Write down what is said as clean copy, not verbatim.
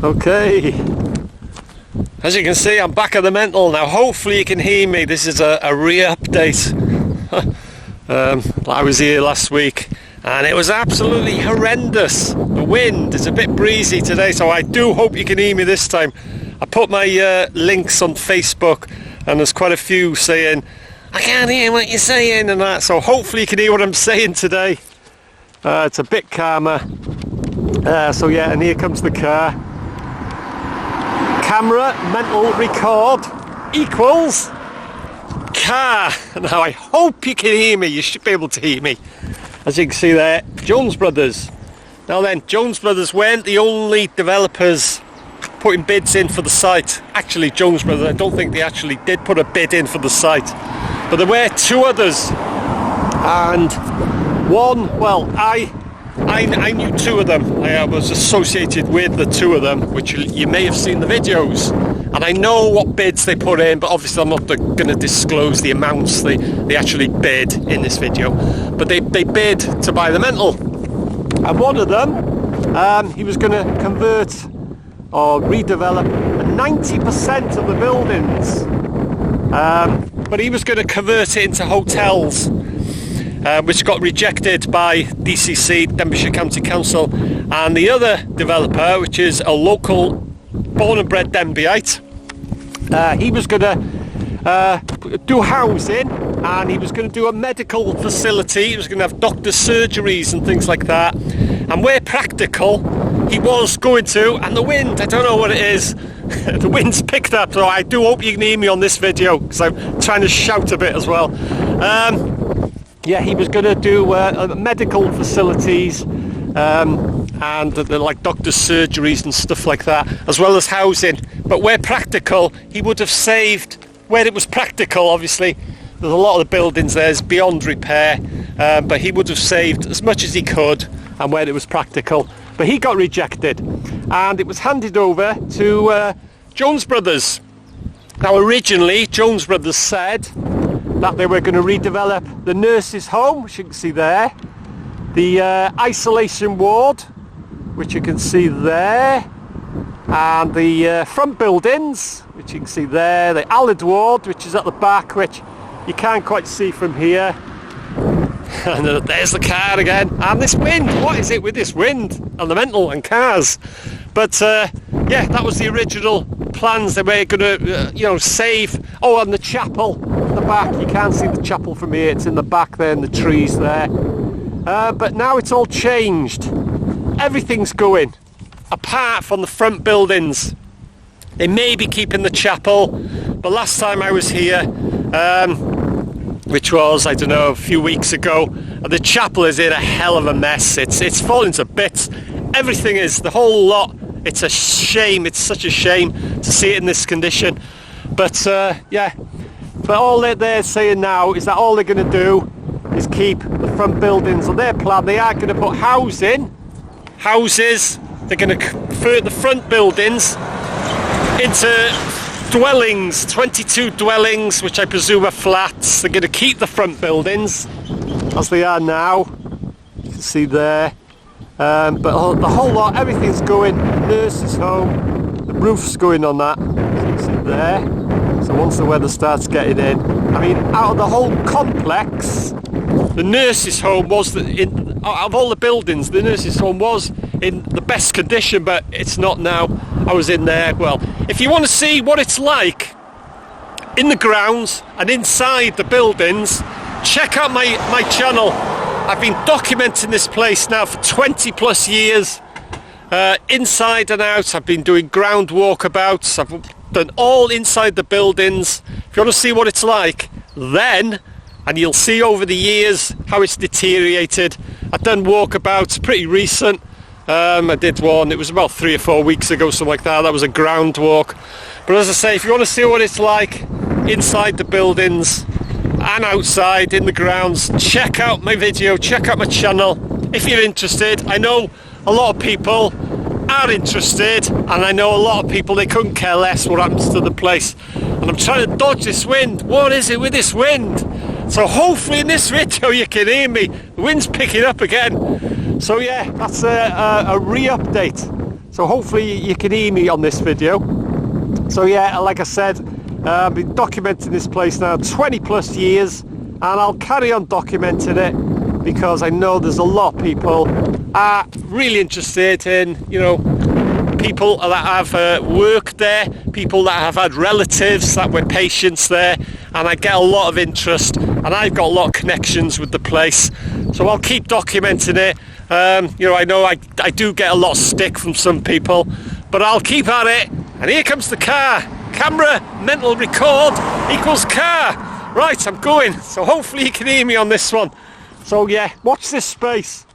Okay, as you can see, I'm back at the mental now. Hopefully you can hear me. This is a re-update. I was here last week and it was absolutely horrendous. The wind is a bit breezy today, so I do hope you can hear me this time. I put my links on Facebook and there's quite a few saying I can't hear what you're saying and that, so hopefully you can hear what I'm saying today. It's a bit calmer. So yeah, and here comes the car. Camera, mental, record equals car. Now I hope you can hear me. You should be able to hear me. As you can see there, Jones Brothers. Now then, Jones Brothers weren't the only developers putting bids in for the site. Actually, Jones Brothers, I don't think they actually did put a bid in for the site, but there were two others, and one, well, I knew two of them. I was associated with the two of them, which you may have seen the videos, and I know what bids they put in, but obviously I'm not going to disclose the amounts they actually bid in this video. But they bid to buy the mental, and one of them, he was going to convert or redevelop 90% of the buildings, but he was going to convert it into hotels, which got rejected by DCC, Denbigh County Council, and the other developer, which is a local born and bred Denbighite, he was going to do housing, and he was going to do a medical facility. He was going to have doctor surgeries and things like that, and where practical he was going to, and the wind, I don't know what it is, the wind's picked up, so I do hope you can hear me on this video because I'm trying to shout a bit as well. Yeah, he was going to do medical facilities and like doctor surgeries and stuff like that, as well as housing. But where practical, he would have saved, where it was practical, obviously, there's a lot of the buildings there's beyond repair, but he would have saved as much as he could, and where it was practical. But he got rejected, and it was handed over to Jones Brothers. Now originally, Jones Brothers said that they were going to redevelop the nurses' home, which you can see there, the isolation ward, which you can see there, and the front buildings, which you can see there, the Allied ward, which is at the back, which you can't quite see from here. And there's the car again, and this wind, what is it with this wind and the mental and cars? But yeah, that was the original plans. They were going to save. Oh, and the chapel at the back, you can't see the chapel from here, it's in the back there in the trees there. But now it's all changed. Everything's going, apart from the front buildings. They may be keeping the chapel, but last time I was here, which was, I don't know, a few weeks ago, the chapel is in a hell of a mess. It's falling to bits. Everything is, the whole lot. It's a shame. It's such a shame to see it in this condition. But yeah, but all they're saying now is that all they're going to do is keep the front buildings on their plan. They are going to put houses. They're going to convert the front buildings into dwellings, 22 dwellings, which I presume are flats. They're going to keep the front buildings as they are now. You can see there. But the whole lot, everything's going. Nurses' home, the roof's going on that. So you can see there. So once the weather starts getting in, I mean, out of the whole complex, the nurses' home was out of all the buildings, the nurses' home was in the best condition, but it's not now. I was in there. Well, if you want to see what it's like in the grounds and inside the buildings, check out my channel. I've been documenting this place now for 20 plus years, inside and out. I've been doing ground walkabouts. I've done all inside the buildings. If you want to see what it's like then, and you'll see over the years how it's deteriorated. I've done walkabouts, pretty recent. I did one, it was about 3 or 4 weeks ago, something like that. That was a ground walk. But as I say, if you want to see what it's like inside the buildings and outside in the grounds, check out my video, check out my channel if you're interested. I know a lot of people are interested, and I know a lot of people, they couldn't care less what happens to the place. And I'm trying to dodge this wind. What is it with this wind? So hopefully in this video you can hear me. The wind's picking up again. So yeah, that's a re-update. So hopefully you can hear me on this video. So yeah, like I said, I've been documenting this place now 20 plus years, and I'll carry on documenting it because I know there's a lot of people are really interested in, you know, people that have worked there, people that have had relatives that were patients there, and I get a lot of interest, and I've got a lot of connections with the place, so I'll keep documenting it. You know I do get a lot of stick from some people, but I'll keep at it. And here comes the car. Camera, mental record equals car. Right, I'm going, so hopefully you can hear me on this one. So yeah, watch this space.